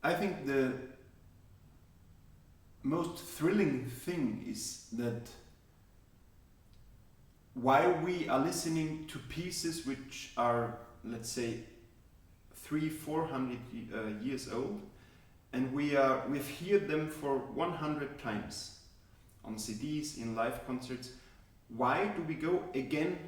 I think the most thrilling thing is that while we are listening to pieces which are, let's say, 300-400 years old, and we've heard them for 100 times on CDs, in live concerts, why do we go again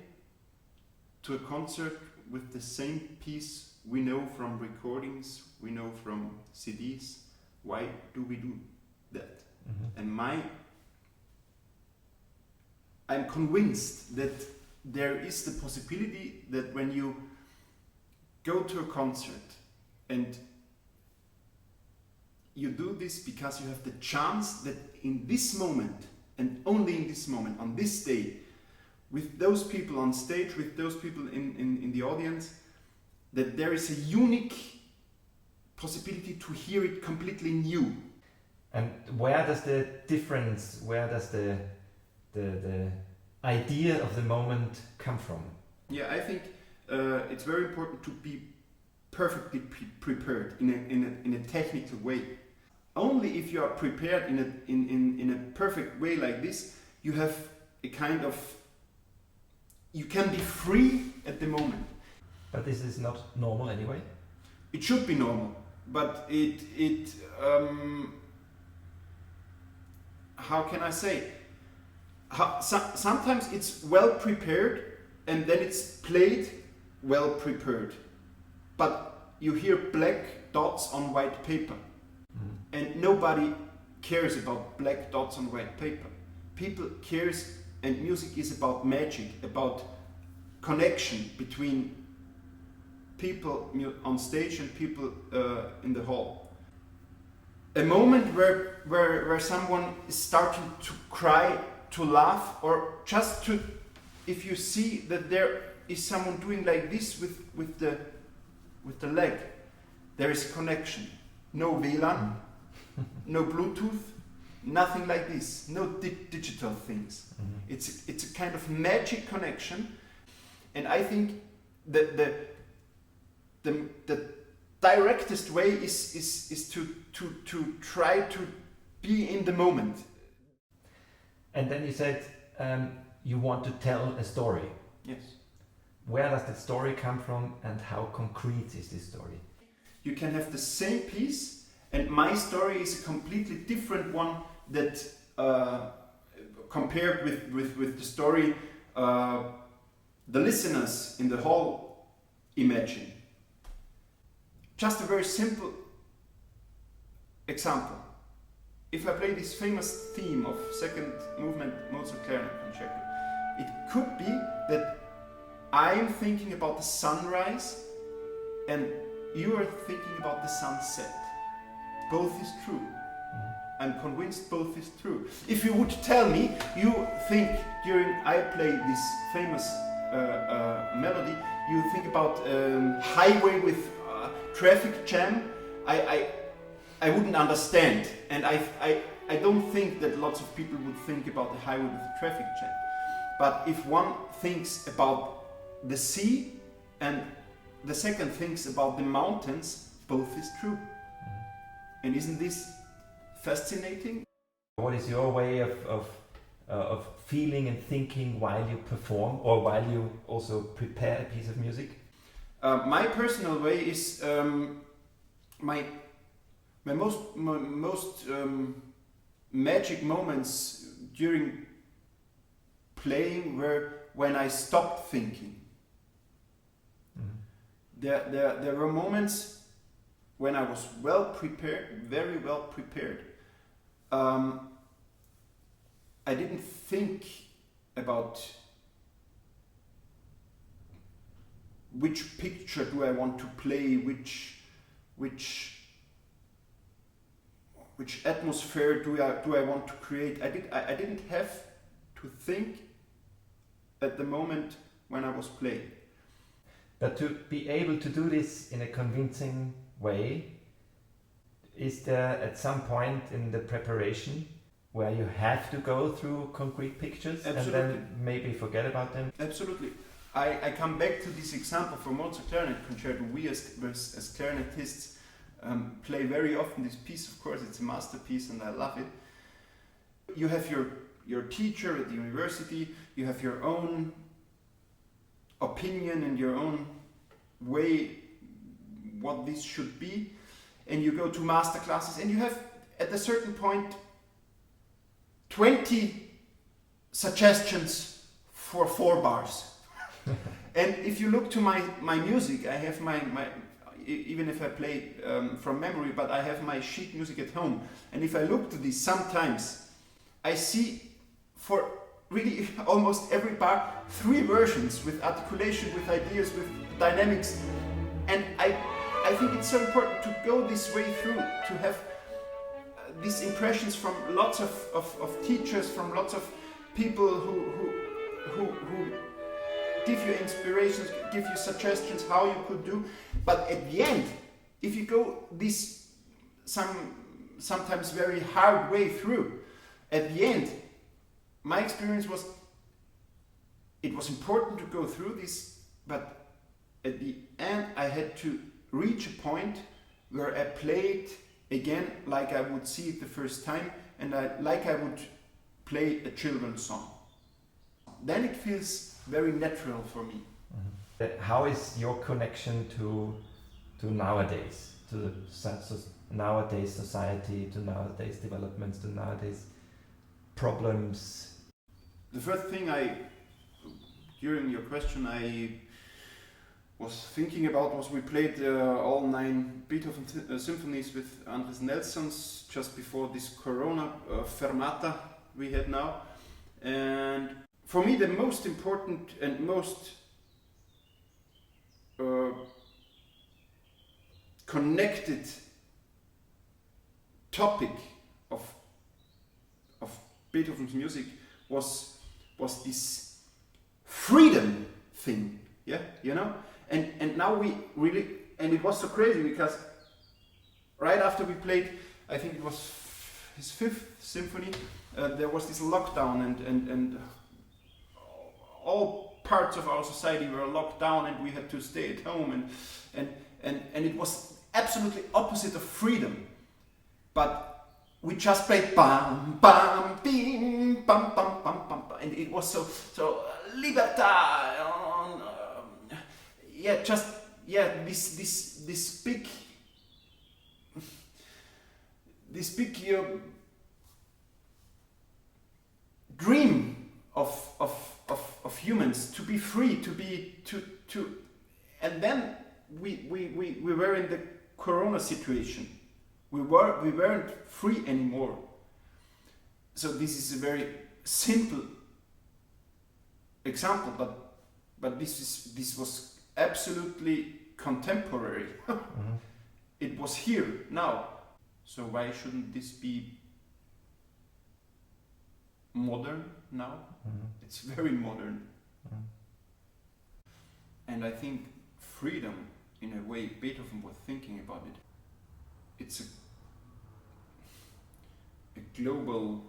to a concert with the same piece we know from recordings, we know from CDs? Why do we do that? And I'm convinced that there is the possibility that when you go to a concert and you do this because you have the chance that in this moment, and only in this moment, on this day, with those people on stage, with those people in the audience, that there is a unique possibility to hear it completely new. And where does the difference, where does the idea of the moment come from? Yeah, I think it's very important to be perfectly prepared in a technical way. Only if you are prepared in a perfect way like this, you have a kind of, you can be free at the moment. But this is not normal anyway? It should be normal, but how can I say? Sometimes it's well prepared and then it's played well prepared. But you hear black dots on white paper. And nobody cares about black dots on white paper. People cares, and music is about magic, about connection between people on stage and people in the hall. A moment where someone is starting to cry, to laugh, or just to, if you see that there is someone doing like this with the leg, there is a connection. No WLAN, no Bluetooth, nothing like this, no digital things. It's a kind of magic connection, and I think that the directest way is to try to be in the moment. And then you said you want to tell a story. Yes. Where does that story come from, and how concrete is this story? You can have the same piece, and my story is a completely different one that compared with the story the listeners in the hall imagine. Just a very simple example. If I play this famous theme of second movement Mozart clarinet concerto, it could be that I'm thinking about the sunrise and you are thinking about the sunset. Both is true. I'm convinced both is true. If you would tell me, you think during I play this famous melody, you think about highway with traffic jam, I wouldn't understand. And I don't think that lots of people would think about the highway with the traffic jam. But if one thinks about the sea and the second thinks about the mountains, both is true. And isn't this fascinating? What is your way of feeling and thinking while you perform, or while you also prepare a piece of music? My personal way is my most magic moments during playing were when I stopped thinking. There were moments when I was well prepared, very well prepared. I didn't think about which picture do I want to play, which atmosphere do I want to create. I didn't have to think at the moment when I was playing. But to be able to do this in a convincing way, is there at some point in the preparation where you have to go through concrete pictures? Absolutely. And then maybe forget about them? Absolutely. I come back to this example for Mozart clarinet concerto. We as clarinetists play very often this piece. Of course, it's a masterpiece and I love it. You have your teacher at the university, you have your own opinion and your own way what this should be, and you go to master classes and you have at a certain point 20 suggestions for 4 bars. And if you look to my music, I have my even if I play from memory, but I have my sheet music at home, and if I look to this, sometimes I see for really almost every bar 3 versions with articulation, with ideas, with dynamics, and I think it's so important to go this way through, to have these impressions from lots of teachers, from lots of people who give you inspirations, give you suggestions how you could do. But at the end, if you go this sometimes very hard way through, at the end, my experience was it was important to go through this, but at the end I had to reach a point where I played again like I would see it the first time, and like I would play a children's song. Then it feels very natural for me. Mm-hmm. How is your connection to nowadays, to the nowadays society, to nowadays developments, to nowadays problems? The first thing during your question, I was thinking about was we played all 9 Beethoven symphonies with Andres Nelsons just before this Corona fermata we had now. And for me, the most important and most connected topic of Beethoven's music was this freedom thing, yeah, you know. And now we really, and it was so crazy because right after we played, I think it was his 5th symphony, there was this lockdown and all parts of our society were locked down and we had to stay at home and it was absolutely opposite of freedom. But we just played bam bam bim bam bam bam bam, and it was so libertà. This big dream of humans to be free, and then we were in the Corona situation. We weren't free anymore. So this is a very simple example, but this was absolutely contemporary. Mm-hmm. It was here now. So why shouldn't this be modern now? Mm-hmm. It's very modern. Mm-hmm. And I think freedom, in a way, Beethoven was thinking about it. It's a global,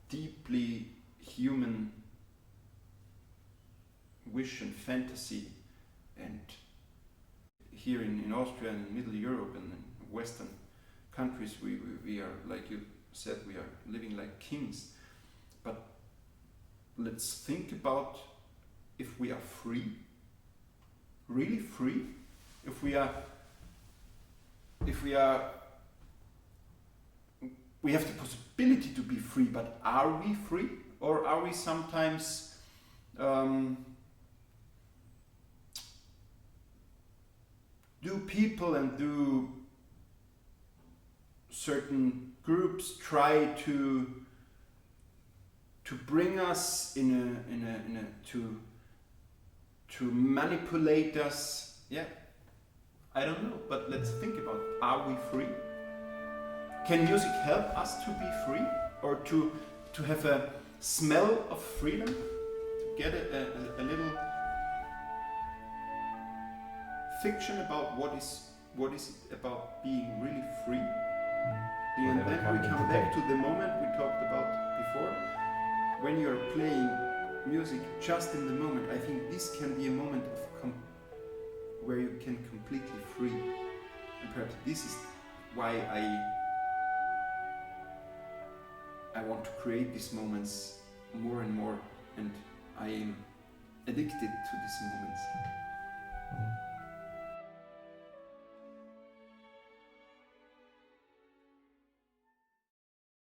deeply human wish and fantasy, and here in Austria and Middle Europe and in Western countries we are, like you said, we are living like kings. But let's think about if we are free, really free, if we have the possibility to be free, but are we free? Or are we sometimes do people and do certain groups try to bring us to manipulate us? Yeah, I don't know, but let's think about it. Are we free? Can music help us to be free, or to have a smell of freedom, to get a little fiction about what is it about being really free? And then we come back to the moment we talked about before. When you're playing music just in the moment, I think this can be a moment where you can completely free. And perhaps this is why I want to create these moments more and more, and I am addicted to these moments.